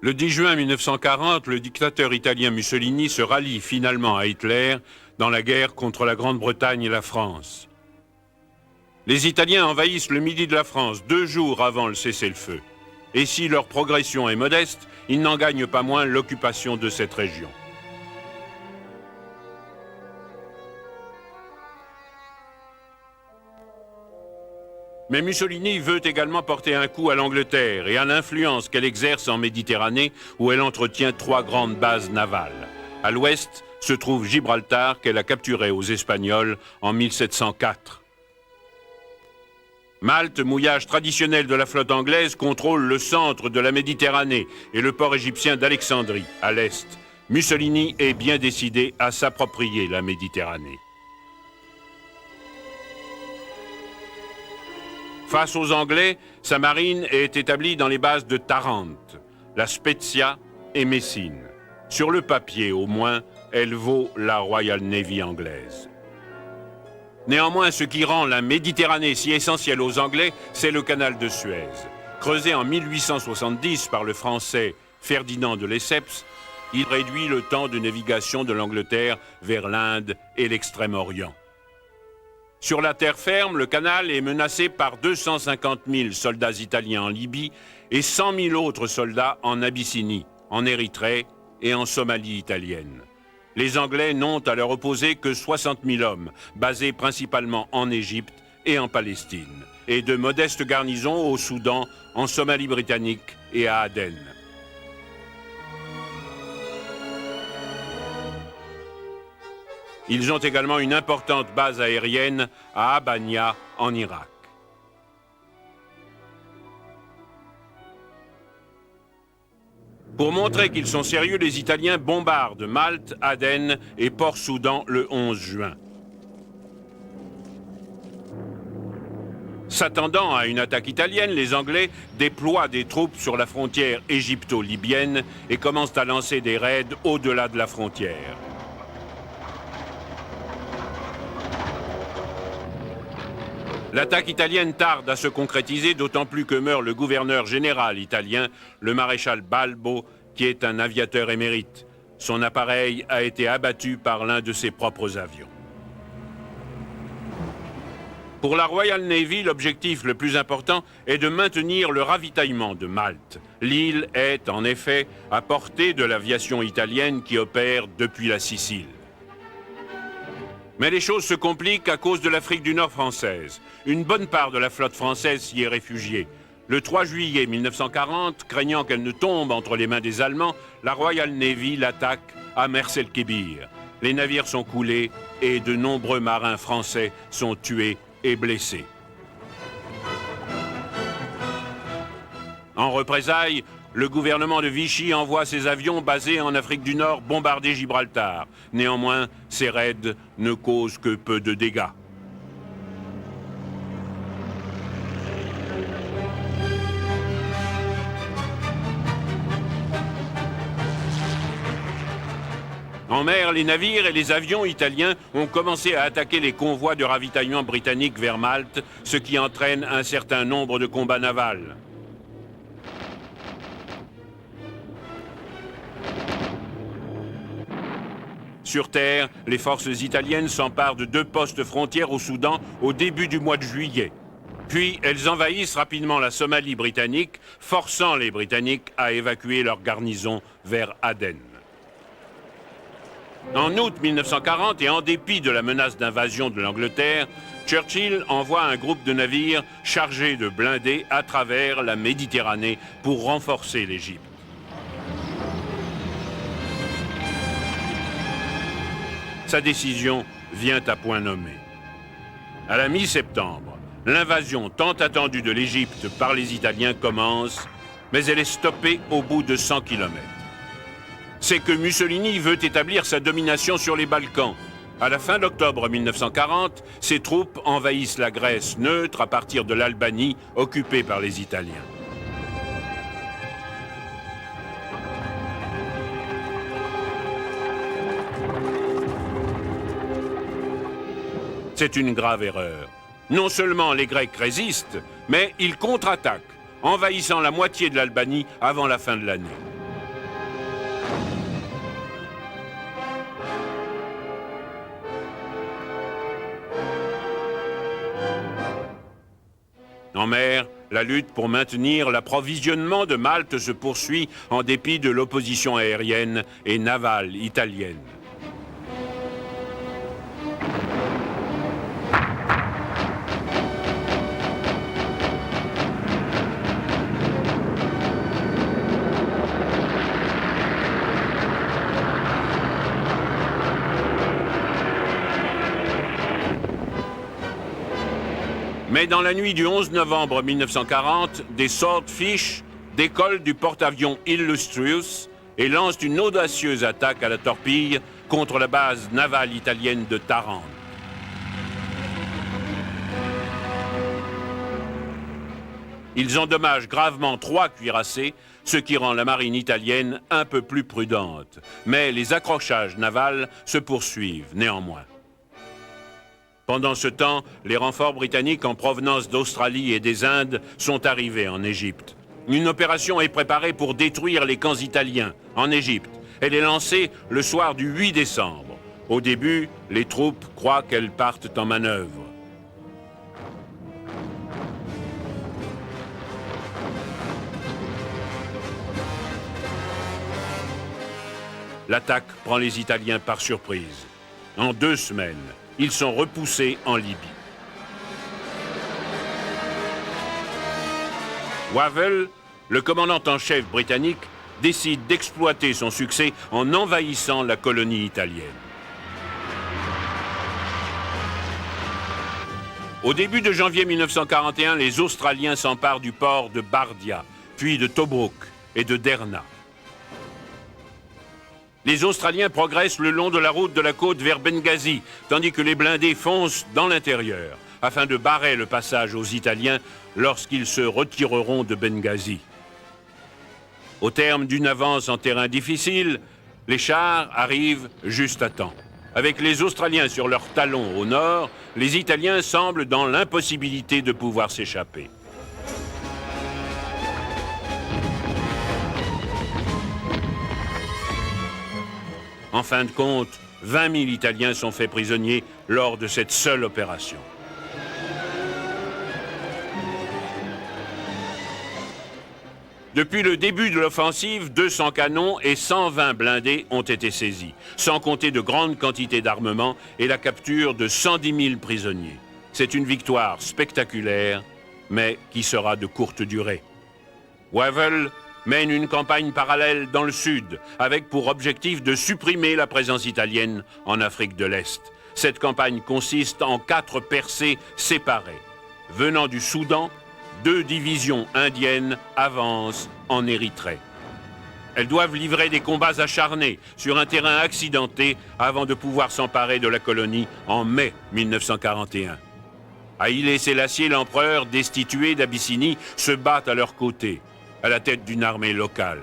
Le 10 juin 1940, le dictateur italien Mussolini se rallie finalement à Hitler dans la guerre contre la Grande-Bretagne et la France. Les Italiens envahissent le midi de la France 2 jours avant le cessez-le-feu. Et si leur progression est modeste, ils n'en gagnent pas moins l'occupation de cette région. Mais Mussolini veut également porter un coup à l'Angleterre et à l'influence qu'elle exerce en Méditerranée, où elle entretient 3 grandes bases navales. À l'ouest se trouve Gibraltar, qu'elle a capturé aux Espagnols en 1704. Malte, mouillage traditionnel de la flotte anglaise, contrôle le centre de la Méditerranée et le port égyptien d'Alexandrie, à l'est. Mussolini est bien décidé à s'approprier la Méditerranée. Face aux Anglais, sa marine est établie dans les bases de Tarente, La Spezia et Messine. Sur le papier, au moins, elle vaut la Royal Navy anglaise. Néanmoins, ce qui rend la Méditerranée si essentielle aux Anglais, c'est le canal de Suez. Creusé en 1870 par le Français Ferdinand de Lesseps, il réduit le temps de navigation de l'Angleterre vers l'Inde et l'Extrême-Orient. Sur la terre ferme, le canal est menacé par 250 000 soldats italiens en Libye et 100 000 autres soldats en Abyssinie, en Érythrée et en Somalie italienne. Les Anglais n'ont à leur opposer que 60 000 hommes, basés principalement en Égypte et en Palestine, et de modestes garnisons au Soudan, en Somalie britannique et à Aden. Ils ont également une importante base aérienne à Abania, en Irak. Pour montrer qu'ils sont sérieux, les Italiens bombardent Malte, Aden et Port-Soudan le 11 juin. S'attendant à une attaque italienne, les Anglais déploient des troupes sur la frontière égypto-libyenne et commencent à lancer des raids au-delà de la frontière. L'attaque italienne tarde à se concrétiser, d'autant plus que meurt le gouverneur général italien, le maréchal Balbo, qui est un aviateur émérite. Son appareil a été abattu par l'un de ses propres avions. Pour la Royal Navy, l'objectif le plus important est de maintenir le ravitaillement de Malte. L'île est, en effet, à portée de l'aviation italienne qui opère depuis la Sicile. Mais les choses se compliquent à cause de l'Afrique du Nord française. Une bonne part de la flotte française s'y est réfugiée. Le 3 juillet 1940, craignant qu'elle ne tombe entre les mains des Allemands, la Royal Navy l'attaque à Mers el-Kébir. Les navires sont coulés et de nombreux marins français sont tués et blessés. En représailles, le gouvernement de Vichy envoie ses avions basés en Afrique du Nord bombarder Gibraltar. Néanmoins, ces raids ne causent que peu de dégâts. En mer, les navires et les avions italiens ont commencé à attaquer les convois de ravitaillement britanniques vers Malte, ce qui entraîne un certain nombre de combats navals. Sur terre, les forces italiennes s'emparent de 2 postes frontières au Soudan au début du mois de juillet. Puis, elles envahissent rapidement la Somalie britannique, forçant les Britanniques à évacuer leur garnison vers Aden. En août 1940, et en dépit de la menace d'invasion de l'Angleterre, Churchill envoie un groupe de navires chargés de blindés à travers la Méditerranée pour renforcer l'Égypte. Sa décision vient à point nommé. À la mi-septembre, l'invasion tant attendue de l'Égypte par les Italiens commence, mais elle est stoppée au bout de 100 km. C'est que Mussolini veut établir sa domination sur les Balkans. À la fin d'octobre 1940, ses troupes envahissent la Grèce neutre à partir de l'Albanie, occupée par les Italiens. C'est une grave erreur. Non seulement les Grecs résistent, mais ils contre-attaquent, envahissant la moitié de l'Albanie avant la fin de l'année. En mer, la lutte pour maintenir l'approvisionnement de Malte se poursuit en dépit de l'opposition aérienne et navale italienne. Mais dans la nuit du 11 novembre 1940, des Swordfish décollent du porte-avions Illustrious et lancent une audacieuse attaque à la torpille contre la base navale italienne de Tarente. Ils endommagent gravement 3 cuirassés, ce qui rend la marine italienne un peu plus prudente. Mais les accrochages navals se poursuivent néanmoins. Pendant ce temps, les renforts britanniques en provenance d'Australie et des Indes sont arrivés en Égypte. Une opération est préparée pour détruire les camps italiens en Égypte. Elle est lancée le soir du 8 décembre. Au début, les troupes croient qu'elles partent en manœuvre. L'attaque prend les Italiens par surprise. En 2 semaines, ils sont repoussés en Libye. Wavell, le commandant en chef britannique, décide d'exploiter son succès en envahissant la colonie italienne. Au début de janvier 1941, les Australiens s'emparent du port de Bardia, puis de Tobruk et de Derna. Les Australiens progressent le long de la route de la côte vers Benghazi, tandis que les blindés foncent dans l'intérieur, afin de barrer le passage aux Italiens lorsqu'ils se retireront de Benghazi. Au terme d'une avance en terrain difficile, les chars arrivent juste à temps. Avec les Australiens sur leurs talons au nord, les Italiens semblent dans l'impossibilité de pouvoir s'échapper. En fin de compte, 20 000 Italiens sont faits prisonniers lors de cette seule opération. Depuis le début de l'offensive, 200 canons et 120 blindés ont été saisis, sans compter de grandes quantités d'armement et la capture de 110 000 prisonniers. C'est une victoire spectaculaire, mais qui sera de courte durée. Wavell mène une campagne parallèle dans le sud, avec pour objectif de supprimer la présence italienne en Afrique de l'Est. Cette campagne consiste en 4 percées séparées. Venant du Soudan, 2 divisions indiennes avancent en Érythrée. Elles doivent livrer des combats acharnés sur un terrain accidenté avant de pouvoir s'emparer de la colonie en mai 1941. Haïlé Sélassié, l'empereur destitué d'Abyssinie, se bat à leur côté, à la tête d'une armée locale.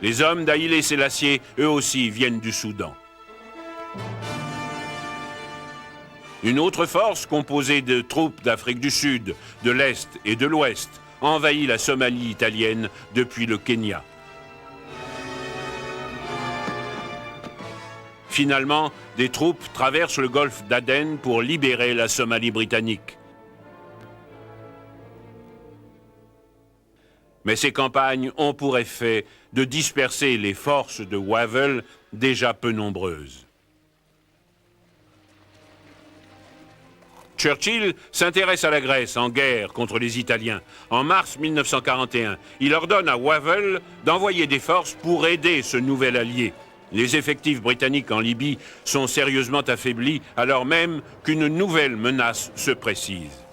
Les hommes d'Haïlé Sélassié, eux aussi, viennent du Soudan. Une autre force, composée de troupes d'Afrique du Sud, de l'Est et de l'Ouest, envahit la Somalie italienne depuis le Kenya. Finalement, des troupes traversent le golfe d'Aden pour libérer la Somalie britannique. Mais ces campagnes ont pour effet de disperser les forces de Wavell, déjà peu nombreuses. Churchill s'intéresse à la Grèce en guerre contre les Italiens. En mars 1941, il ordonne à Wavell d'envoyer des forces pour aider ce nouvel allié. Les effectifs britanniques en Libye sont sérieusement affaiblis alors même qu'une nouvelle menace se précise.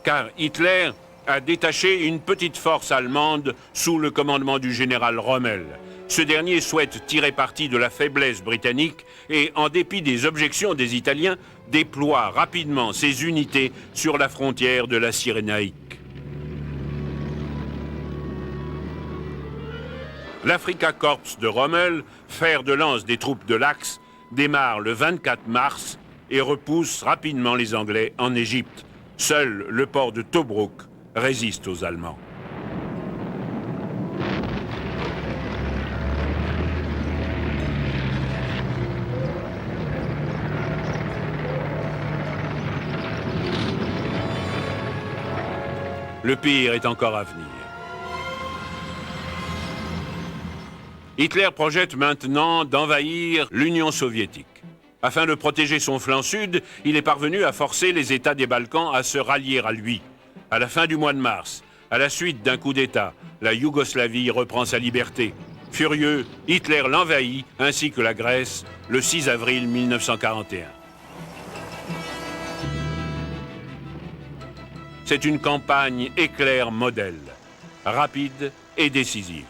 Car Hitler a détaché une petite force allemande sous le commandement du général Rommel. Ce dernier souhaite tirer parti de la faiblesse britannique et, en dépit des objections des Italiens, déploie rapidement ses unités sur la frontière de la Cyrénaïque. L'Afrika Korps de Rommel, fer de lance des troupes de l'Axe, démarre le 24 mars et repousse rapidement les Anglais en Égypte. Seul le port de Tobruk résiste aux Allemands. Le pire est encore à venir. Hitler projette maintenant d'envahir l'Union soviétique. Afin de protéger son flanc sud, il est parvenu à forcer les États des Balkans à se rallier à lui. À la fin du mois de mars, à la suite d'un coup d'État, la Yougoslavie reprend sa liberté. Furieux, Hitler l'envahit, ainsi que la Grèce, le 6 avril 1941. C'est une campagne éclair modèle, rapide et décisive.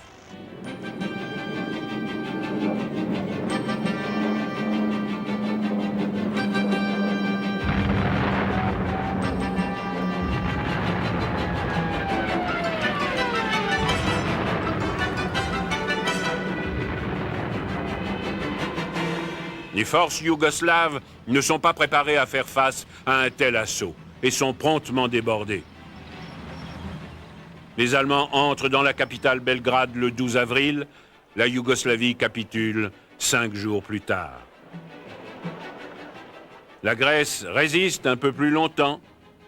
Les forces yougoslaves ne sont pas préparées à faire face à un tel assaut et sont promptement débordées. Les Allemands entrent dans la capitale Belgrade le 12 avril. La Yougoslavie capitule 5 jours plus tard. La Grèce résiste un peu plus longtemps.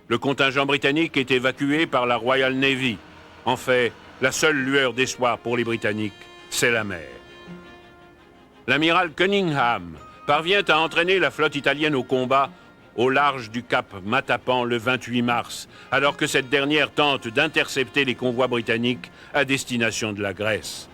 Le contingent britannique est évacué par la Royal Navy. En fait, la seule lueur d'espoir pour les Britanniques, c'est la mer. L'amiral Cunningham parvient à entraîner la flotte italienne au combat au large du cap Matapan le 28 mars, alors que cette dernière tente d'intercepter les convois britanniques à destination de la Grèce.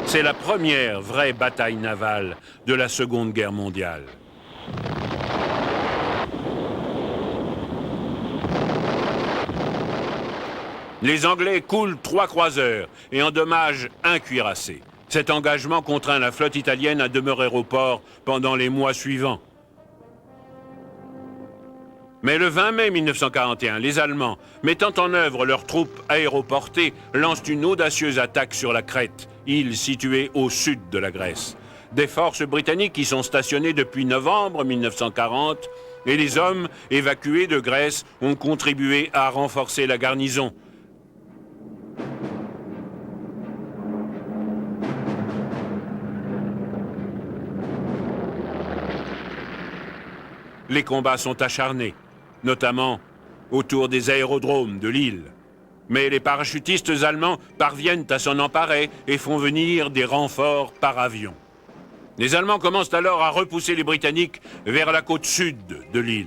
C'est la première vraie bataille navale de la Seconde Guerre mondiale. Les Anglais coulent 3 croiseurs et endommagent un cuirassé. Cet engagement contraint la flotte italienne à demeurer au port pendant les mois suivants. Mais le 20 mai 1941, les Allemands, mettant en œuvre leurs troupes aéroportées, lancent une audacieuse attaque sur la Crète, île située au sud de la Grèce. Des forces britanniques y sont stationnées depuis novembre 1940 et les hommes évacués de Grèce ont contribué à renforcer la garnison. Les combats sont acharnés, notamment autour des aérodromes de l'île. Mais les parachutistes allemands parviennent à s'en emparer et font venir des renforts par avion. Les Allemands commencent alors à repousser les Britanniques vers la côte sud de l'île.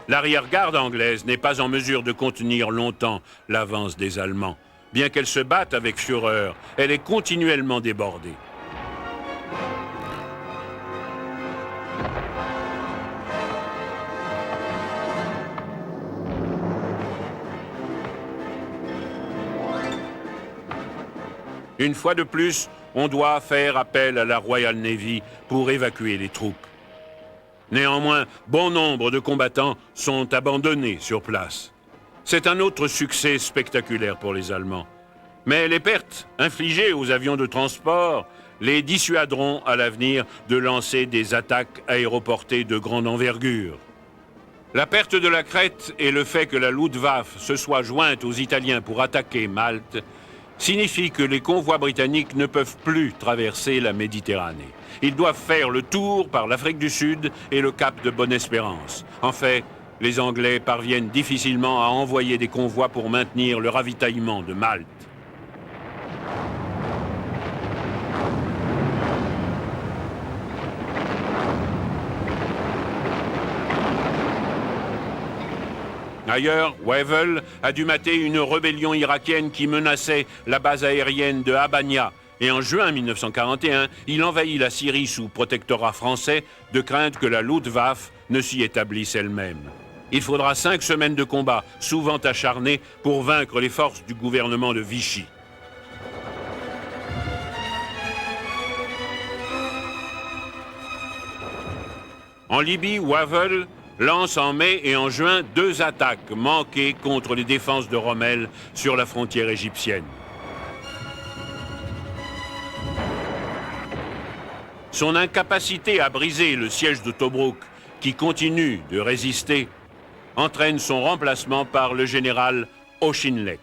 L'arrière-garde anglaise n'est pas en mesure de contenir longtemps l'avance des Allemands. Bien qu'elle se batte avec fureur, elle est continuellement débordée. Une fois de plus, on doit faire appel à la Royal Navy pour évacuer les troupes. Néanmoins, bon nombre de combattants sont abandonnés sur place. C'est un autre succès spectaculaire pour les Allemands. Mais les pertes infligées aux avions de transport les dissuaderont à l'avenir de lancer des attaques aéroportées de grande envergure. La perte de la Crète et le fait que la Luftwaffe se soit jointe aux Italiens pour attaquer Malte signifie que les convois britanniques ne peuvent plus traverser la Méditerranée. Ils doivent faire le tour par l'Afrique du Sud et le cap de Bonne-Espérance. En fait, les Anglais parviennent difficilement à envoyer des convois pour maintenir le ravitaillement de Malte. Ailleurs, Wavell a dû mater une rébellion irakienne qui menaçait la base aérienne de Habania. Et en juin 1941, il envahit la Syrie sous protectorat français, de crainte que la Luftwaffe ne s'y établisse elle-même. Il faudra 5 semaines de combat, souvent acharnés, pour vaincre les forces du gouvernement de Vichy. En Libye, Wavell lance en mai et en juin 2 attaques manquées contre les défenses de Rommel sur la frontière égyptienne. son incapacité à briser le siège de Tobrouk, qui continue de résister, entraîne son remplacement par le général Auchinleck.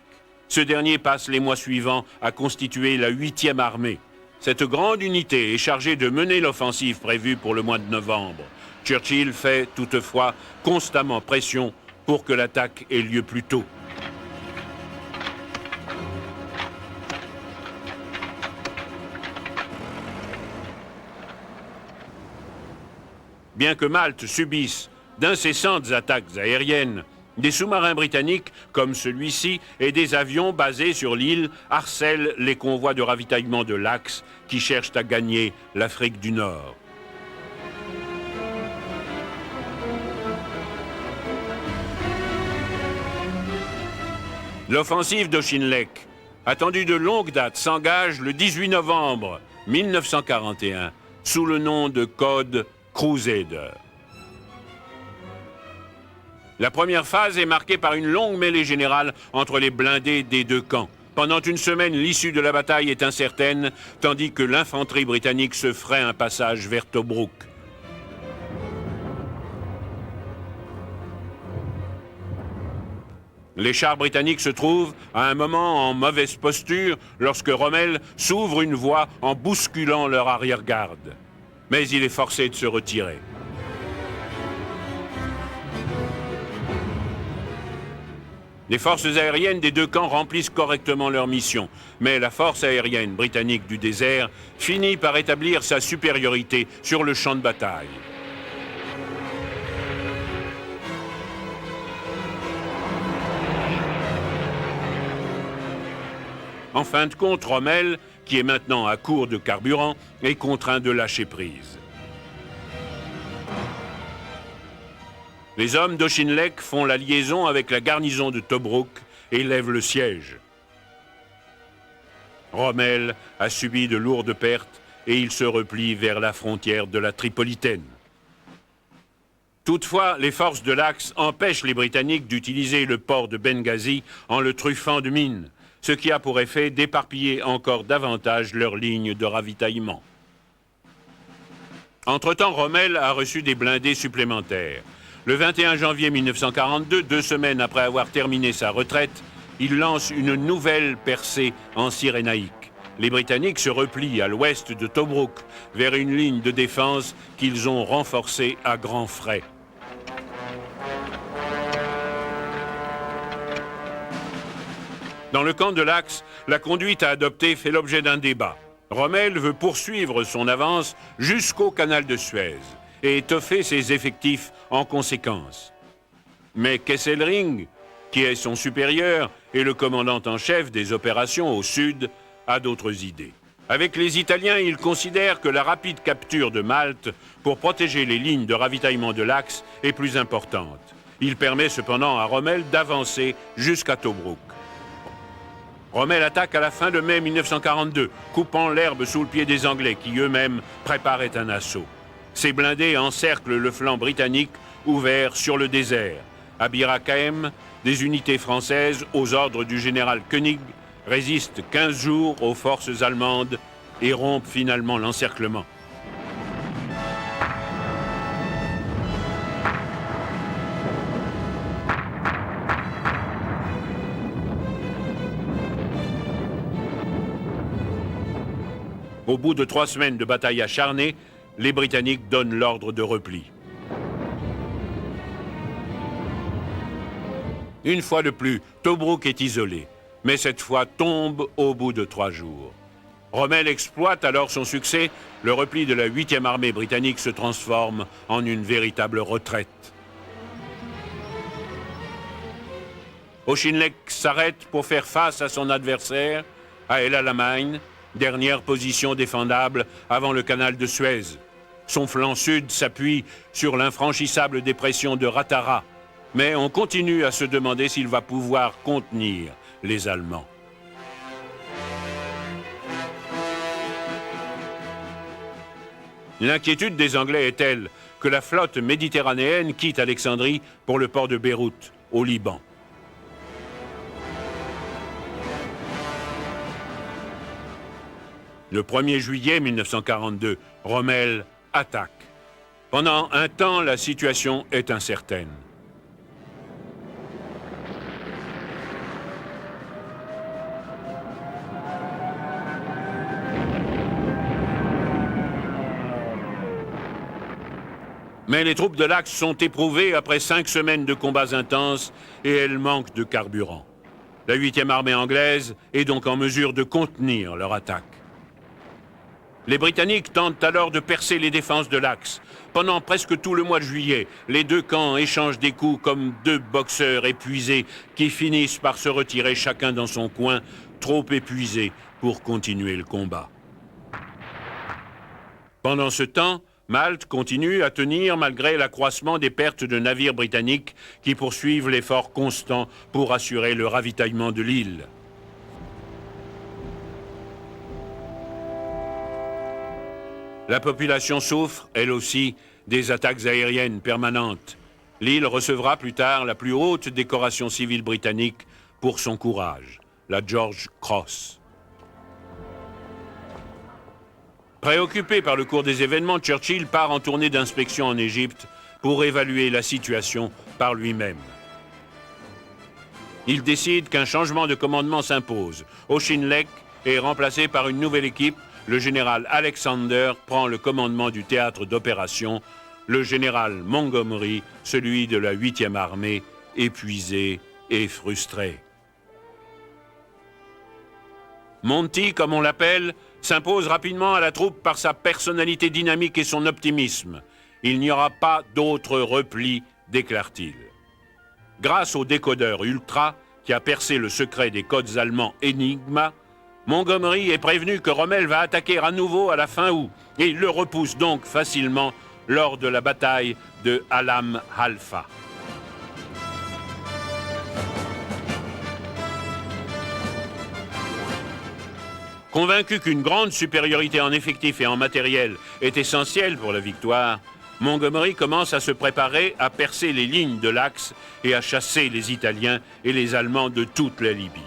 Ce dernier passe les mois suivants à constituer la 8e armée. Cette grande unité est chargée de mener l'offensive prévue pour le mois de novembre. Churchill fait toutefois constamment pression pour que l'attaque ait lieu plus tôt. Bien que Malte subisse d'incessantes attaques aériennes, des sous-marins britanniques, comme celui-ci, et des avions basés sur l'île harcèlent les convois de ravitaillement de l'Axe qui cherchent à gagner l'Afrique du Nord. L'offensive d'Auchinleck, attendue de longue date, s'engage le 18 novembre 1941 sous le nom de code Crusader. La première phase est marquée par une longue mêlée générale entre les blindés des deux camps. Pendant une semaine, l'issue de la bataille est incertaine, tandis que l'infanterie britannique se ferait un passage vers Tobrouk. Les chars britanniques se trouvent à un moment en mauvaise posture lorsque Rommel s'ouvre une voie en bousculant leur arrière-garde. Mais il est forcé de se retirer. Les forces aériennes des deux camps remplissent correctement leur mission, mais la force aérienne britannique du désert finit par établir sa supériorité sur le champ de bataille. En fin de compte, Rommel, qui est maintenant à court de carburant, est contraint de lâcher prise. Les hommes d'Auchinleck font la liaison avec la garnison de Tobrouk et lèvent le siège. Rommel a subi de lourdes pertes et il se replie vers la frontière de la Tripolitaine. Toutefois, les forces de l'Axe empêchent les Britanniques d'utiliser le port de Benghazi en le truffant de mines, ce qui a pour effet d'éparpiller encore davantage leurs lignes de ravitaillement. Entre-temps, Rommel a reçu des blindés supplémentaires. Le 21 janvier 1942, 2 semaines après avoir terminé sa retraite, il lance une nouvelle percée en Cyrénaïque. Les Britanniques se replient à l'ouest de Tobrouk, vers une ligne de défense qu'ils ont renforcée à grands frais. Dans le camp de l'Axe, la conduite à adopter fait l'objet d'un débat. Rommel veut poursuivre son avance jusqu'au canal de Suez et étoffer ses effectifs en conséquence. Mais Kesselring, qui est son supérieur et le commandant en chef des opérations au sud, a d'autres idées. Avec les Italiens, il considère que la rapide capture de Malte pour protéger les lignes de ravitaillement de l'Axe est plus importante. Il permet cependant à Rommel d'avancer jusqu'à Tobrouk. Rommel attaque à la fin de mai 1942, coupant l'herbe sous le pied des Anglais qui eux-mêmes préparaient un assaut. Ces blindés encerclent le flanc britannique ouvert sur le désert. À Bir Hakeim, des unités françaises, aux ordres du général Koenig, résistent 15 jours aux forces allemandes et rompent finalement l'encerclement. Au bout de 3 semaines de bataille acharnée, les Britanniques donnent l'ordre de repli. Une fois de plus, Tobrouk est isolé, mais cette fois tombe au bout de 3 jours. Rommel exploite alors son succès, le repli de la 8e armée britannique se transforme en une véritable retraite. Auchinleck s'arrête pour faire face à son adversaire, à El Alamein, dernière position défendable avant le canal de Suez. Son flanc sud s'appuie sur l'infranchissable dépression de Ratara, mais on continue à se demander s'il va pouvoir contenir les Allemands. L'inquiétude des Anglais est telle que la flotte méditerranéenne quitte Alexandrie pour le port de Beyrouth, au Liban. Le 1er juillet 1942, Rommel attaque. Pendant un temps, la situation est incertaine. Mais les troupes de l'Axe sont éprouvées après 5 semaines de combats intenses et elles manquent de carburant. La 8e armée anglaise est donc en mesure de contenir leur attaque. Les Britanniques tentent alors de percer les défenses de l'Axe. Pendant presque tout le mois de juillet, les deux camps échangent des coups comme deux boxeurs épuisés qui finissent par se retirer chacun dans son coin, trop épuisés pour continuer le combat. Pendant ce temps, Malte continue à tenir malgré l'accroissement des pertes de navires britanniques qui poursuivent l'effort constant pour assurer le ravitaillement de l'île. La population souffre, elle aussi, des attaques aériennes permanentes. L'île recevra plus tard la plus haute décoration civile britannique pour son courage, la George Cross. Préoccupé par le cours des événements, Churchill part en tournée d'inspection en Égypte pour évaluer la situation par lui-même. Il décide qu'un changement de commandement s'impose. Auchinleck est remplacé par une nouvelle équipe. Le général Alexander prend le commandement du théâtre d'opération. Le général Montgomery, celui de la 8e armée, épuisé et frustré. Monty, comme on l'appelle, s'impose rapidement à la troupe par sa personnalité dynamique et son optimisme. Il n'y aura pas d'autre repli, déclare-t-il. Grâce au décodeur Ultra, qui a percé le secret des codes allemands Enigma, Montgomery est prévenu que Rommel va attaquer à nouveau à la fin août, et il le repousse donc facilement lors de la bataille de Alam Halfa. Convaincu qu'une grande supériorité en effectifs et en matériel est essentielle pour la victoire, Montgomery commence à se préparer à percer les lignes de l'Axe et à chasser les Italiens et les Allemands de toute la Libye.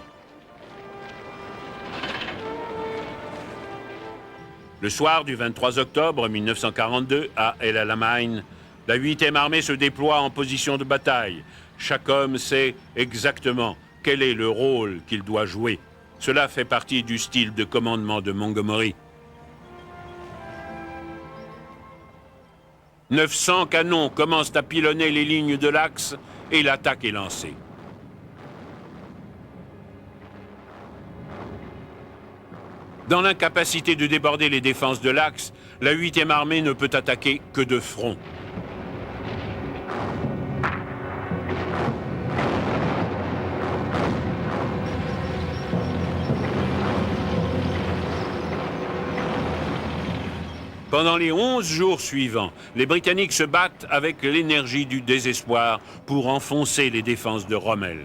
Le soir du 23 octobre 1942, à El Alamein, la 8e armée se déploie en position de bataille. Chaque homme sait exactement quel est le rôle qu'il doit jouer. Cela fait partie du style de commandement de Montgomery. 900 canons commencent à pilonner les lignes de l'Axe et l'attaque est lancée. Dans l'incapacité de déborder les défenses de l'Axe, la 8e armée ne peut attaquer que de front. Pendant les 11 jours suivants, les Britanniques se battent avec l'énergie du désespoir pour enfoncer les défenses de Rommel.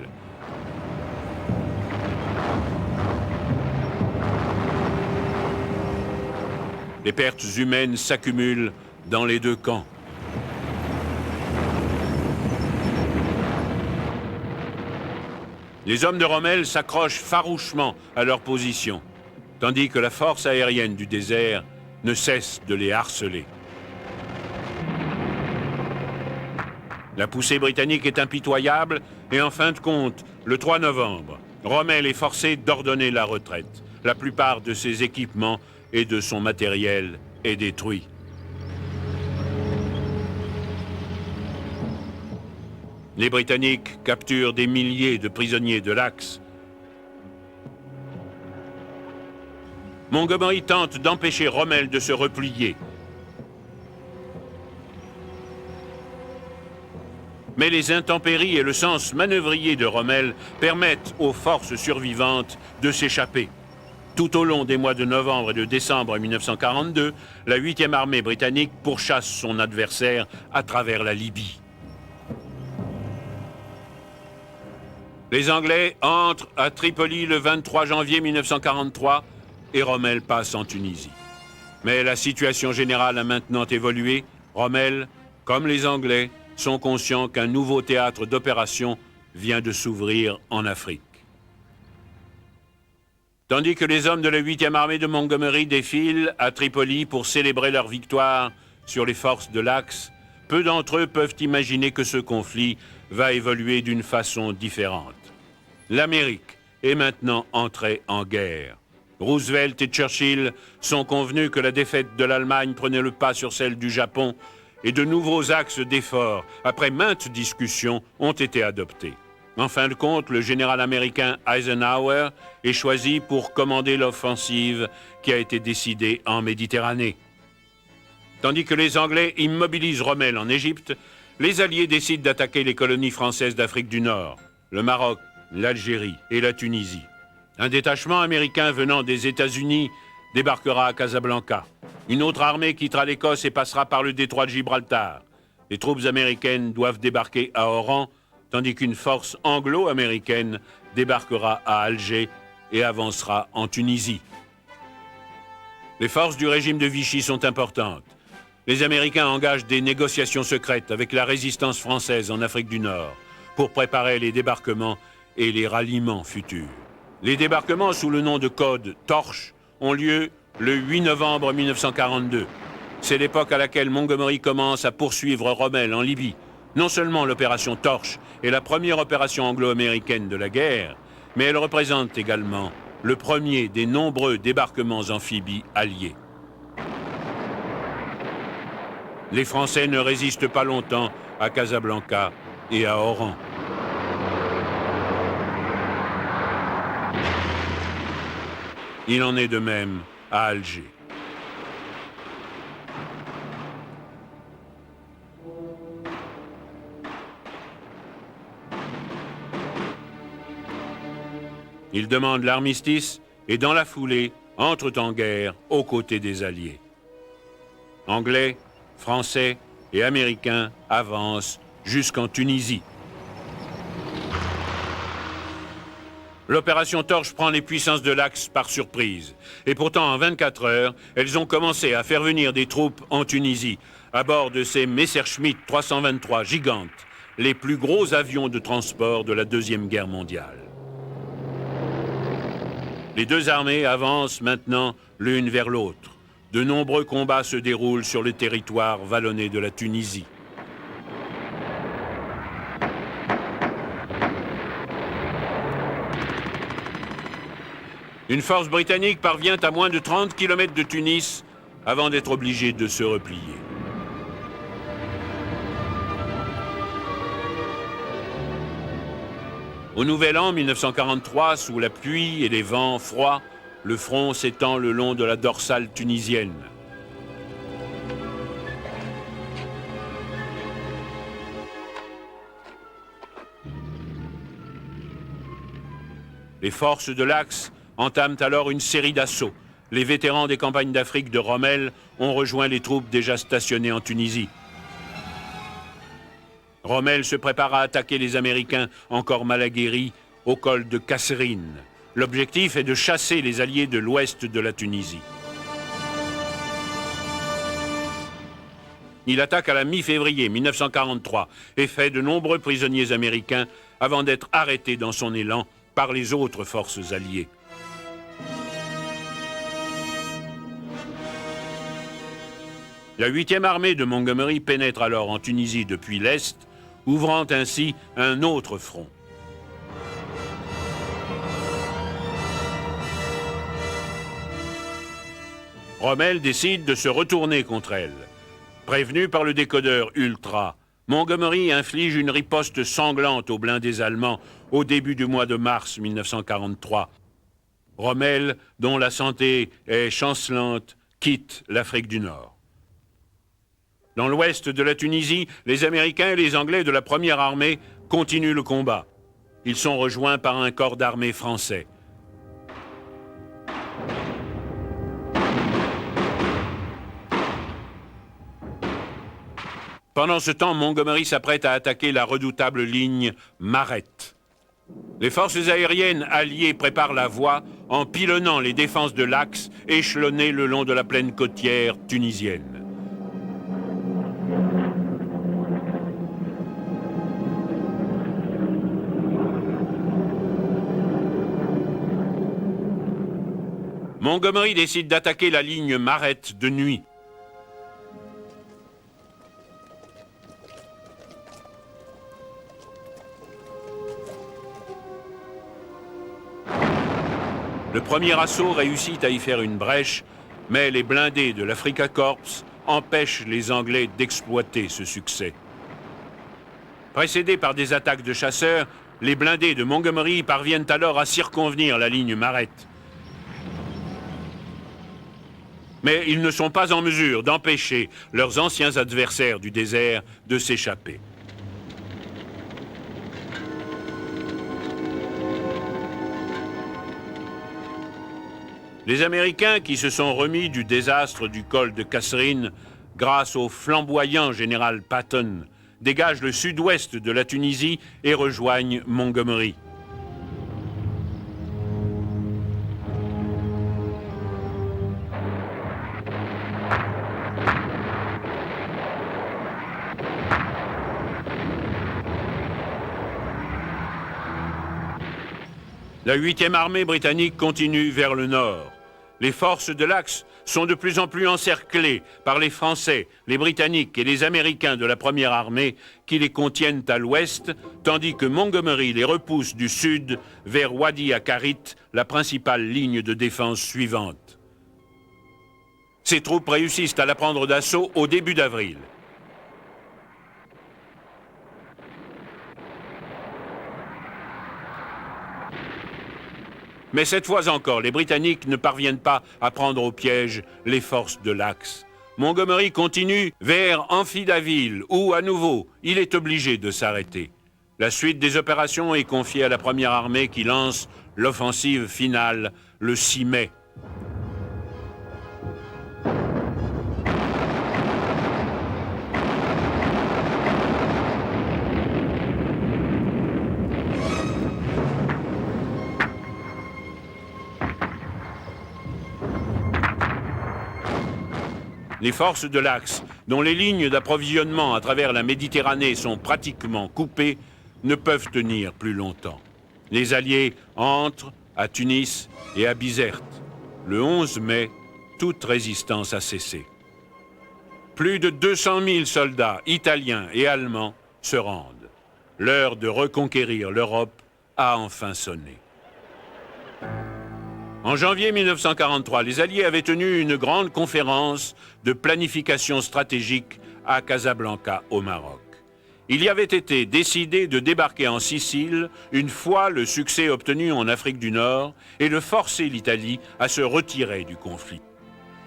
Les pertes humaines s'accumulent dans les deux camps. Les hommes de Rommel s'accrochent farouchement à leur position, tandis que la force aérienne du désert ne cesse de les harceler. La poussée britannique est impitoyable et en fin de compte, le 3 novembre, Rommel est forcé d'ordonner la retraite. La plupart de ses équipements et de son matériel est détruit. Les Britanniques capturent des milliers de prisonniers de l'Axe. Montgomery tente d'empêcher Rommel de se replier. Mais les intempéries et le sens manœuvrier de Rommel permettent aux forces survivantes de s'échapper. Tout au long des mois de novembre et de décembre 1942, la 8e armée britannique pourchasse son adversaire à travers la Libye. Les Anglais entrent à Tripoli le 23 janvier 1943 et Rommel passe en Tunisie. Mais la situation générale a maintenant évolué. Rommel, comme les Anglais, sont conscients qu'un nouveau théâtre d'opération vient de s'ouvrir en Afrique. Tandis que les hommes de la 8e armée de Montgomery défilent à Tripoli pour célébrer leur victoire sur les forces de l'Axe, peu d'entre eux peuvent imaginer que ce conflit va évoluer d'une façon différente. L'Amérique est maintenant entrée en guerre. Roosevelt et Churchill sont convenus que la défaite de l'Allemagne prenait le pas sur celle du Japon et de nouveaux axes d'effort, après maintes discussions, ont été adoptés. En fin de compte, le général américain Eisenhower est choisi pour commander l'offensive qui a été décidée en Méditerranée. Tandis que les Anglais immobilisent Rommel en Égypte, les Alliés décident d'attaquer les colonies françaises d'Afrique du Nord, le Maroc, l'Algérie et la Tunisie. Un détachement américain venant des États-Unis débarquera à Casablanca. Une autre armée quittera l'Écosse et passera par le détroit de Gibraltar. Les troupes américaines doivent débarquer à Oran, tandis qu'une force anglo-américaine débarquera à Alger et avancera en Tunisie. Les forces du régime de Vichy sont importantes. Les Américains engagent des négociations secrètes avec la résistance française en Afrique du Nord pour préparer les débarquements et les ralliements futurs. Les débarquements sous le nom de code Torche ont lieu le 8 novembre 1942. C'est l'époque à laquelle Montgomery commence à poursuivre Rommel en Libye. Non seulement l'opération Torche est la première opération anglo-américaine de la guerre, mais elle représente également le premier des nombreux débarquements amphibies alliés. Les Français ne résistent pas longtemps à Casablanca et à Oran. Il en est de même à Alger. Ils demandent l'armistice et dans la foulée, entrent en guerre aux côtés des Alliés. Anglais, Français et Américains avancent jusqu'en Tunisie. L'opération Torche prend les puissances de l'Axe par surprise. Et pourtant, en 24 heures, elles ont commencé à faire venir des troupes en Tunisie, à bord de ces Messerschmitt 323 gigantes, les plus gros avions de transport de la Deuxième Guerre mondiale. Les deux armées avancent maintenant l'une vers l'autre. De nombreux combats se déroulent sur le territoire vallonné de la Tunisie. Une force britannique parvient à moins de 30 km de Tunis avant d'être obligée de se replier. Au Nouvel An 1943, sous la pluie et les vents froids, le front s'étend le long de la dorsale tunisienne. Les forces de l'Axe entament alors une série d'assauts. Les vétérans des campagnes d'Afrique de Rommel ont rejoint les troupes déjà stationnées en Tunisie. Rommel se prépare à attaquer les Américains encore mal aguerris au col de Kasserine. L'objectif est de chasser les Alliés de l'ouest de la Tunisie. Il attaque à la mi-février 1943 et fait de nombreux prisonniers américains avant d'être arrêté dans son élan par les autres forces alliées. La 8e armée de Montgomery pénètre alors en Tunisie depuis l'Est, ouvrant ainsi un autre front. Rommel décide de se retourner contre elle. Prévenu par le décodeur Ultra, Montgomery inflige une riposte sanglante aux blindés allemands au début du mois de mars 1943. Rommel, dont la santé est chancelante, quitte l'Afrique du Nord. Dans l'ouest de la Tunisie, les Américains et les Anglais de la première armée continuent le combat. Ils sont rejoints par un corps d'armée français. Pendant ce temps, Montgomery s'apprête à attaquer la redoutable ligne Marette. Les forces aériennes alliées préparent la voie en pilonnant les défenses de l'Axe échelonnées le long de la plaine côtière tunisienne. Montgomery décide d'attaquer la ligne Marette de nuit. Le premier assaut réussit à y faire une brèche, mais les blindés de l'Africa Corps empêchent les Anglais d'exploiter ce succès. Précédés par des attaques de chasseurs, les blindés de Montgomery parviennent alors à circonvenir la ligne Marette. Mais ils ne sont pas en mesure d'empêcher leurs anciens adversaires du désert de s'échapper. Les Américains, qui se sont remis du désastre du col de Kasserine grâce au flamboyant général Patton, dégagent le sud-ouest de la Tunisie et rejoignent Montgomery. La 8e armée britannique continue vers le nord. Les forces de l'Axe sont de plus en plus encerclées par les Français, les Britanniques et les Américains de la première armée qui les contiennent à l'ouest, tandis que Montgomery les repousse du sud vers Wadi Akarit, la principale ligne de défense suivante. Ces troupes réussissent à la prendre d'assaut au début d'avril. Mais cette fois encore, les Britanniques ne parviennent pas à prendre au piège les forces de l'Axe. Montgomery continue vers Amphidaville, où, à nouveau, il est obligé de s'arrêter. La suite des opérations est confiée à la première armée qui lance l'offensive finale le 6 mai. Les forces de l'Axe, dont les lignes d'approvisionnement à travers la Méditerranée sont pratiquement coupées, ne peuvent tenir plus longtemps. Les Alliés entrent à Tunis et à Bizerte. Le 11 mai, toute résistance a cessé. Plus de 200 000 soldats italiens et allemands se rendent. L'heure de reconquérir l'Europe a enfin sonné. En janvier 1943, les Alliés avaient tenu une grande conférence de planification stratégique à Casablanca, au Maroc. Il y avait été décidé de débarquer en Sicile une fois le succès obtenu en Afrique du Nord et de forcer l'Italie à se retirer du conflit.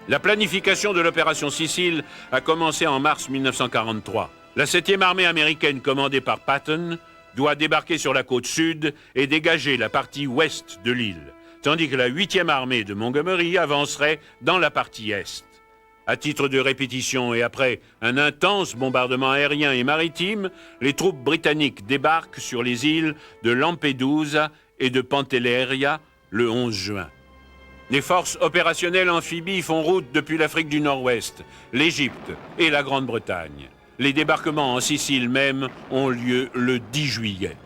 La planification de l'opération Sicile a commencé en mars 1943. La 7e armée américaine, commandée par Patton, doit débarquer sur la côte sud et dégager la partie ouest de l'île, tandis que la 8e armée de Montgomery avancerait dans la partie est. À titre de répétition et après un intense bombardement aérien et maritime, les troupes britanniques débarquent sur les îles de Lampedusa et de Pantelleria le 11 juin. Les forces opérationnelles amphibies font route depuis l'Afrique du Nord-Ouest, l'Égypte et la Grande-Bretagne. Les débarquements en Sicile même ont lieu le 10 juillet.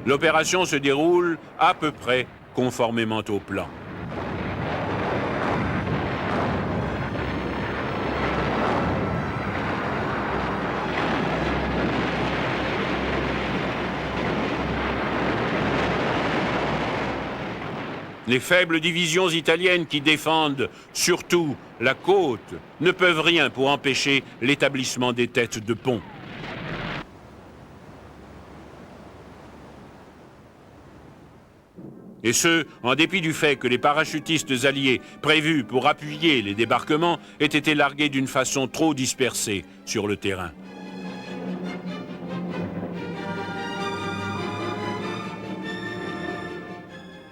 L'opération se déroule à peu près conformément au plan. Les faibles divisions italiennes qui défendent surtout la côte ne peuvent rien pour empêcher l'établissement des têtes de pont. Et ce, en dépit du fait que les parachutistes alliés prévus pour appuyer les débarquements aient été largués d'une façon trop dispersée sur le terrain.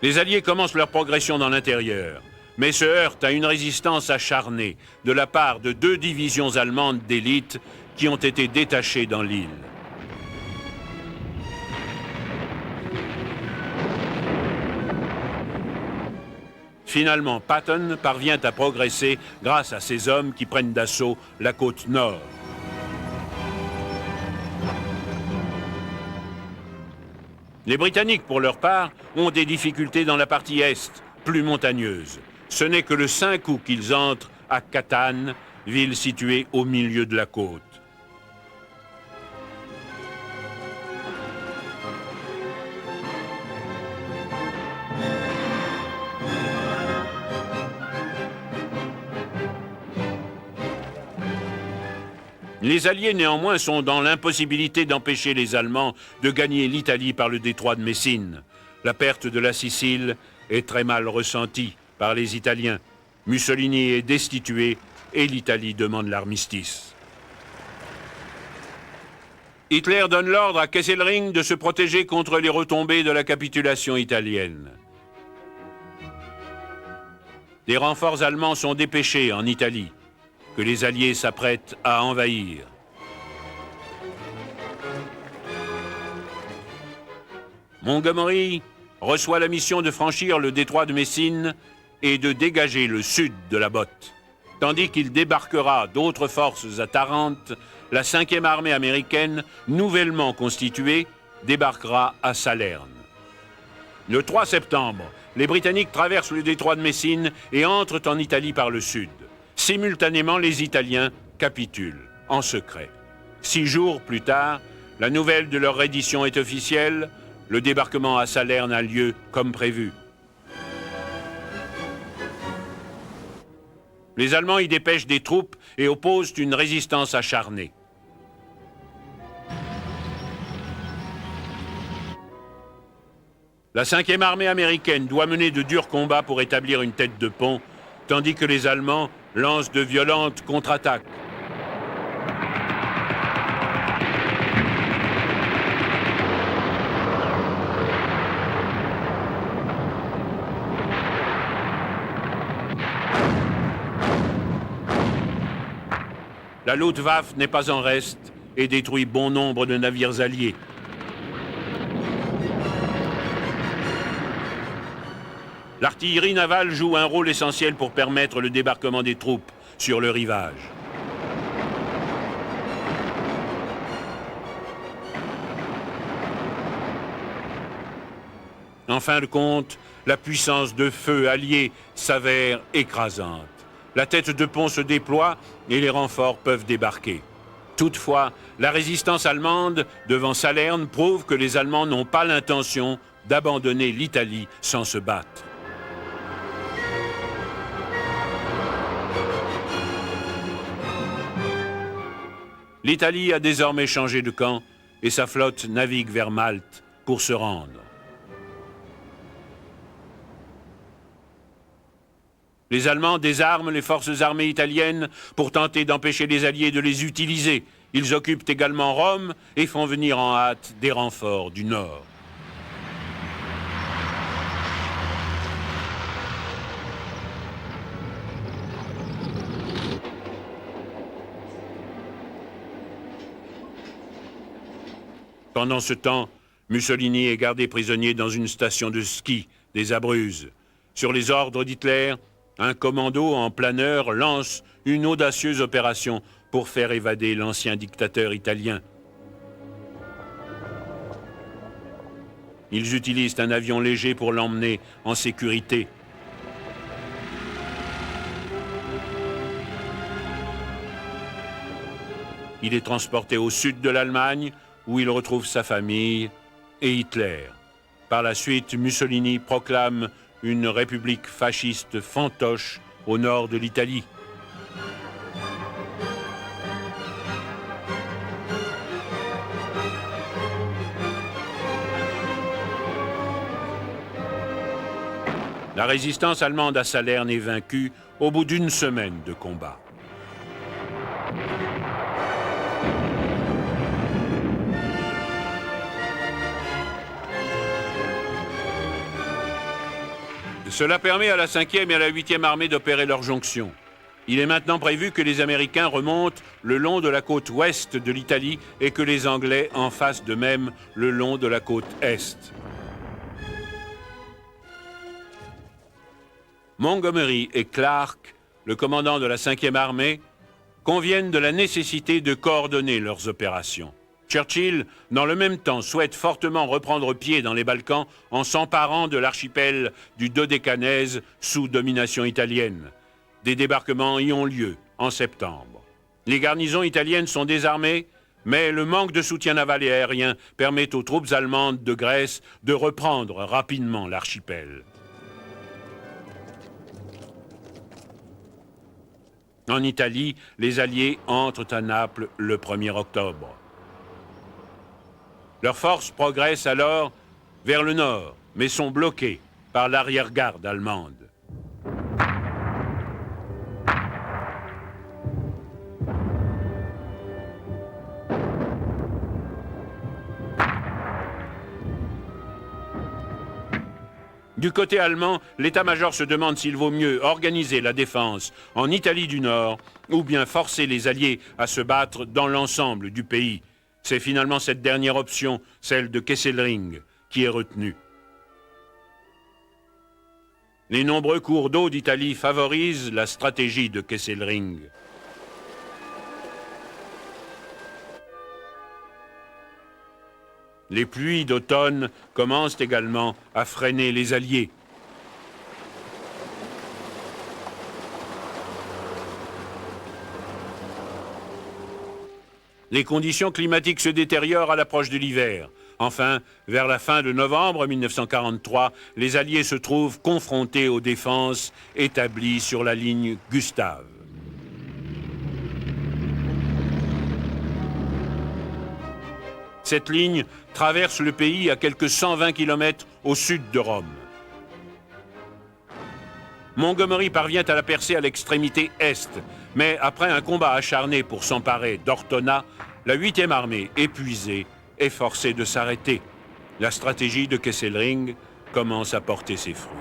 Les Alliés commencent leur progression dans l'intérieur, mais se heurtent à une résistance acharnée de la part de 2 divisions allemandes d'élite qui ont été détachées dans l'île. Finalement, Patton parvient à progresser grâce à ses hommes qui prennent d'assaut la côte nord. Les Britanniques, pour leur part, ont des difficultés dans la partie est, plus montagneuse. Ce n'est que le 5 août qu'ils entrent à Catane, ville située au milieu de la côte. Les Alliés, néanmoins, sont dans l'impossibilité d'empêcher les Allemands de gagner l'Italie par le détroit de Messine. La perte de la Sicile est très mal ressentie par les Italiens. Mussolini est destitué et l'Italie demande l'armistice. Hitler donne l'ordre à Kesselring de se protéger contre les retombées de la capitulation italienne. Des renforts allemands sont dépêchés en Italie, que les Alliés s'apprêtent à envahir. Montgomery reçoit la mission de franchir le détroit de Messine et de dégager le sud de la botte. Tandis qu'il débarquera d'autres forces à Tarente, la 5e armée américaine, nouvellement constituée, débarquera à Salerne. Le 3 septembre, les Britanniques traversent le détroit de Messine et entrent en Italie par le sud. Simultanément, les Italiens capitulent, en secret. 6 jours plus tard, la nouvelle de leur reddition est officielle. Le débarquement à Salerne a lieu comme prévu. Les Allemands y dépêchent des troupes et opposent une résistance acharnée. La 5e armée américaine doit mener de durs combats pour établir une tête de pont, tandis que les Allemands lancent de violentes contre-attaques. La Luftwaffe n'est pas en reste et détruit bon nombre de navires alliés. L'artillerie navale joue un rôle essentiel pour permettre le débarquement des troupes sur le rivage. En fin de compte, la puissance de feu alliée s'avère écrasante. La tête de pont se déploie et les renforts peuvent débarquer. Toutefois, la résistance allemande devant Salerne prouve que les Allemands n'ont pas l'intention d'abandonner l'Italie sans se battre. L'Italie a désormais changé de camp et sa flotte navigue vers Malte pour se rendre. Les Allemands désarment les forces armées italiennes pour tenter d'empêcher les Alliés de les utiliser. Ils occupent également Rome et font venir en hâte des renforts du Nord. Pendant ce temps, Mussolini est gardé prisonnier dans une station de ski des Abruzzes. Sur les ordres d'Hitler, un commando en planeur lance une audacieuse opération pour faire évader l'ancien dictateur italien. Ils utilisent un avion léger pour l'emmener en sécurité. Il est transporté au sud de l'Allemagne, où il retrouve sa famille et Hitler. Par la suite, Mussolini proclame une république fasciste fantoche au nord de l'Italie. La résistance allemande à Salerne est vaincue au bout d'une semaine de combat. Cela permet à la 5e et à la 8e armée d'opérer leur jonction. Il est maintenant prévu que les Américains remontent le long de la côte ouest de l'Italie et que les Anglais en fassent de même le long de la côte est. Montgomery et Clark, le commandant de la 5e armée, conviennent de la nécessité de coordonner leurs opérations. Churchill, dans le même temps, souhaite fortement reprendre pied dans les Balkans en s'emparant de l'archipel du Dodécanèse sous domination italienne. Des débarquements y ont lieu en septembre. Les garnisons italiennes sont désarmées, mais le manque de soutien naval et aérien permet aux troupes allemandes de Grèce de reprendre rapidement l'archipel. En Italie, les Alliés entrent à Naples le 1er octobre. Leurs forces progressent alors vers le nord, mais sont bloquées par l'arrière-garde allemande. Du côté allemand, l'état-major se demande s'il vaut mieux organiser la défense en Italie du Nord ou bien forcer les Alliés à se battre dans l'ensemble du pays. C'est finalement cette dernière option, celle de Kesselring, qui est retenue. Les nombreux cours d'eau d'Italie favorisent la stratégie de Kesselring. Les pluies d'automne commencent également à freiner les Alliés. Les conditions climatiques se détériorent à l'approche de l'hiver. Enfin, vers la fin de novembre 1943, les Alliés se trouvent confrontés aux défenses établies sur la ligne Gustave. Cette ligne traverse le pays à quelques 120 km au sud de Rome. Montgomery parvient à la percer à l'extrémité est, mais après un combat acharné pour s'emparer d'Ortona, la 8e armée, épuisée, est forcée de s'arrêter. La stratégie de Kesselring commence à porter ses fruits.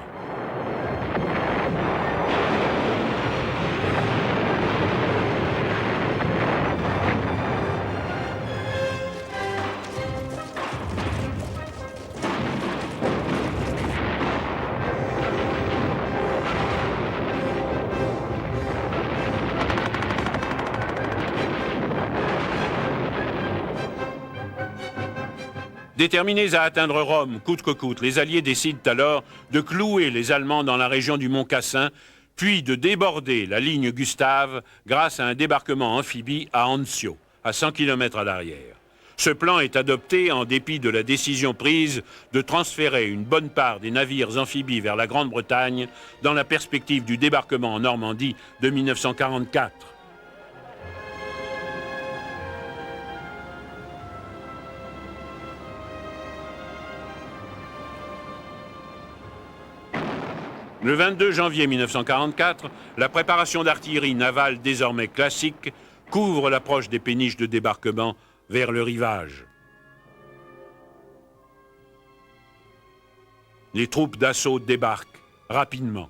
Déterminés à atteindre Rome, coûte que coûte, les Alliés décident alors de clouer les Allemands dans la région du Mont Cassin, puis de déborder la ligne Gustave grâce à un débarquement amphibie à Anzio, à 100 km à l'arrière. Ce plan est adopté en dépit de la décision prise de transférer une bonne part des navires amphibies vers la Grande-Bretagne dans la perspective du débarquement en Normandie de 1944. Le 22 janvier 1944, la préparation d'artillerie navale désormais classique couvre l'approche des péniches de débarquement vers le rivage. Les troupes d'assaut débarquent rapidement.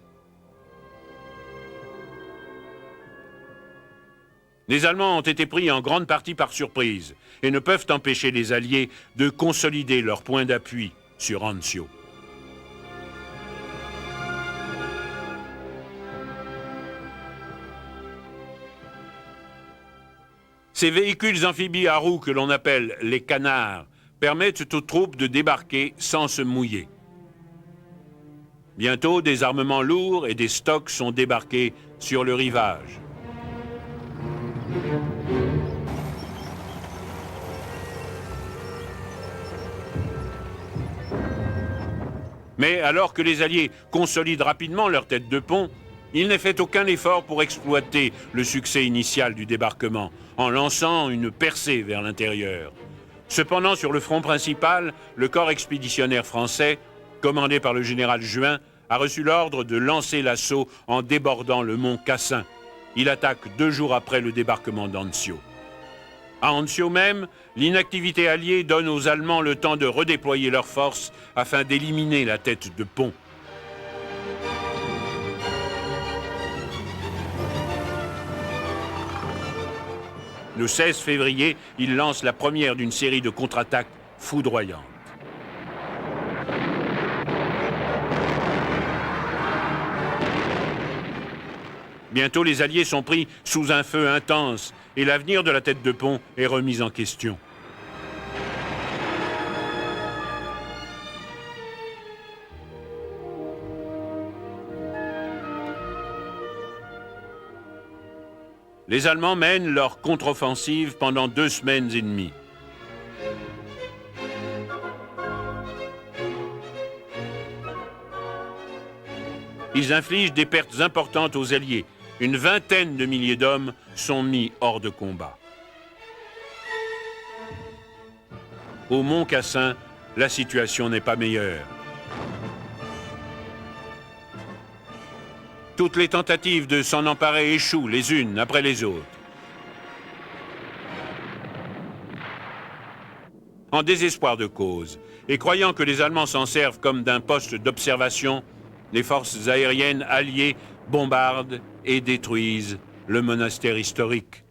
Les Allemands ont été pris en grande partie par surprise et ne peuvent empêcher les Alliés de consolider leur point d'appui sur Anzio. Ces véhicules amphibies à roues que l'on appelle les canards permettent aux troupes de débarquer sans se mouiller. Bientôt, des armements lourds et des stocks sont débarqués sur le rivage. Mais alors que les Alliés consolident rapidement leur tête de pont, il n'est fait aucun effort pour exploiter le succès initial du débarquement, en lançant une percée vers l'intérieur. Cependant, sur le front principal, le corps expéditionnaire français, commandé par le général Juin, a reçu l'ordre de lancer l'assaut en débordant le mont Cassin. Il attaque 2 jours après le débarquement d'Anzio. À Anzio même, l'inactivité alliée donne aux Allemands le temps de redéployer leurs forces afin d'éliminer la tête de pont. Le 16 février, il lance la première d'une série de contre-attaques foudroyantes. Bientôt, les Alliés sont pris sous un feu intense et l'avenir de la tête de pont est remis en question. Les Allemands mènent leur contre-offensive pendant 2 semaines et demie. Ils infligent des pertes importantes aux Alliés. Une vingtaine de milliers d'hommes sont mis hors de combat. Au Mont Cassin, la situation n'est pas meilleure. Toutes les tentatives de s'en emparer échouent les unes après les autres. En désespoir de cause, et croyant que les Allemands s'en servent comme d'un poste d'observation, les forces aériennes alliées bombardent et détruisent le monastère historique.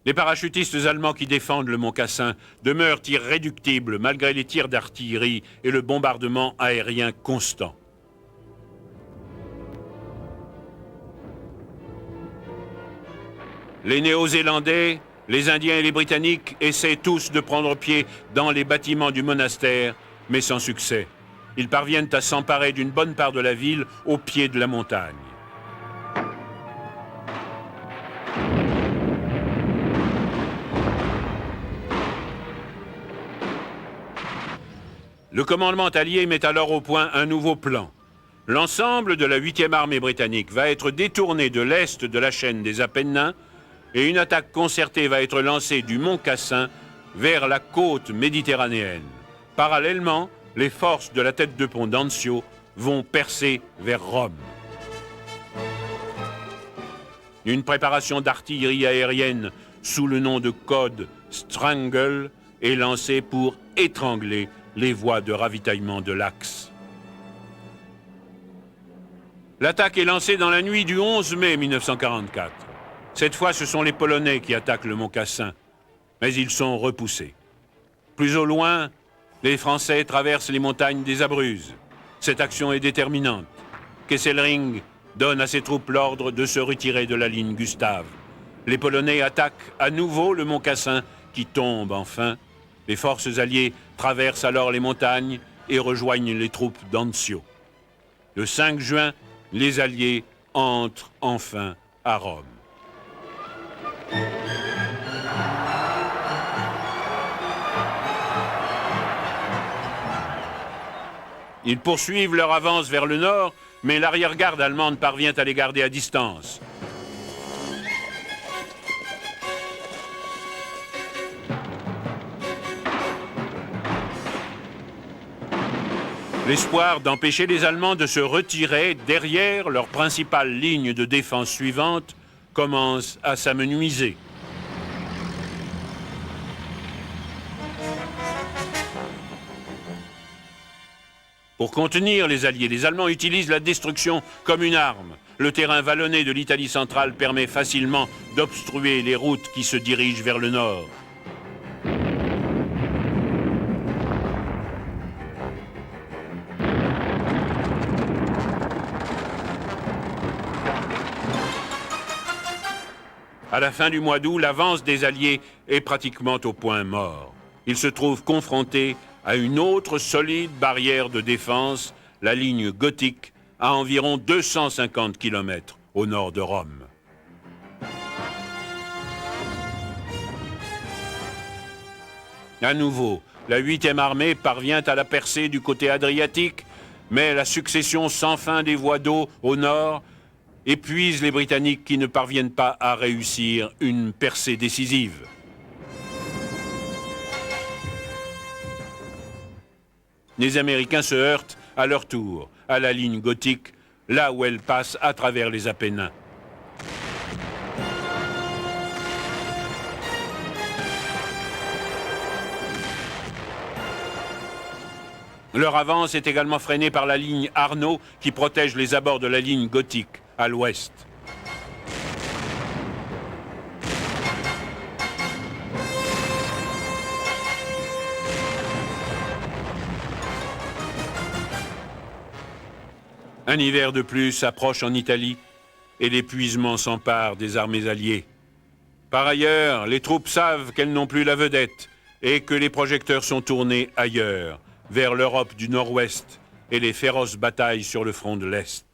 Les parachutistes allemands qui défendent le Mont Cassin demeurent irréductibles malgré les tirs d'artillerie et le bombardement aérien constant. Les Néo-Zélandais, les Indiens et les Britanniques essaient tous de prendre pied dans les bâtiments du monastère, mais sans succès. Ils parviennent à s'emparer d'une bonne part de la ville au pied de la montagne. Le commandement allié met alors au point un nouveau plan. L'ensemble de la 8e armée britannique va être détourné de l'est de la chaîne des Apennins et une attaque concertée va être lancée du Mont Cassin vers la côte méditerranéenne. Parallèlement, les forces de la tête de pont d'Anzio vont percer vers Rome. Une préparation d'artillerie aérienne sous le nom de code Strangle est lancée pour étrangler les voies de ravitaillement de l'Axe. L'attaque est lancée dans la nuit du 11 mai 1944. Cette fois, ce sont les Polonais qui attaquent le Mont Cassin, mais ils sont repoussés. Plus au loin, les Français traversent les montagnes des Abruzzes. Cette action est déterminante. Kesselring donne à ses troupes l'ordre de se retirer de la ligne Gustave. Les Polonais attaquent à nouveau le Mont Cassin, qui tombe enfin. Les forces alliées traversent alors les montagnes et rejoignent les troupes d'Anzio. Le 5 juin, les Alliés entrent enfin à Rome. Ils poursuivent leur avance vers le nord, mais l'arrière-garde allemande parvient à les garder à distance. L'espoir d'empêcher les Allemands de se retirer derrière leur principale ligne de défense suivante commence à s'amenuiser. Pour contenir les Alliés, les Allemands utilisent la destruction comme une arme. Le terrain vallonné de l'Italie centrale permet facilement d'obstruer les routes qui se dirigent vers le nord. À la fin du mois d'août, l'avance des Alliés est pratiquement au point mort. Ils se trouvent confrontés à une autre solide barrière de défense, la ligne gothique, à environ 250 km au nord de Rome. À nouveau, la 8e armée parvient à la percée du côté adriatique, mais la succession sans fin des voies d'eau au nord épuise les Britanniques qui ne parviennent pas à réussir une percée décisive. Les Américains se heurtent à leur tour à la ligne gothique, là où elle passe à travers les Apennins. Leur avance est également freinée par la ligne Arnaud qui protège les abords de la ligne gothique à l'ouest. Un hiver de plus approche en Italie et l'épuisement s'empare des armées alliées. Par ailleurs, les troupes savent qu'elles n'ont plus la vedette et que les projecteurs sont tournés ailleurs, vers l'Europe du Nord-Ouest et les féroces batailles sur le front de l'Est.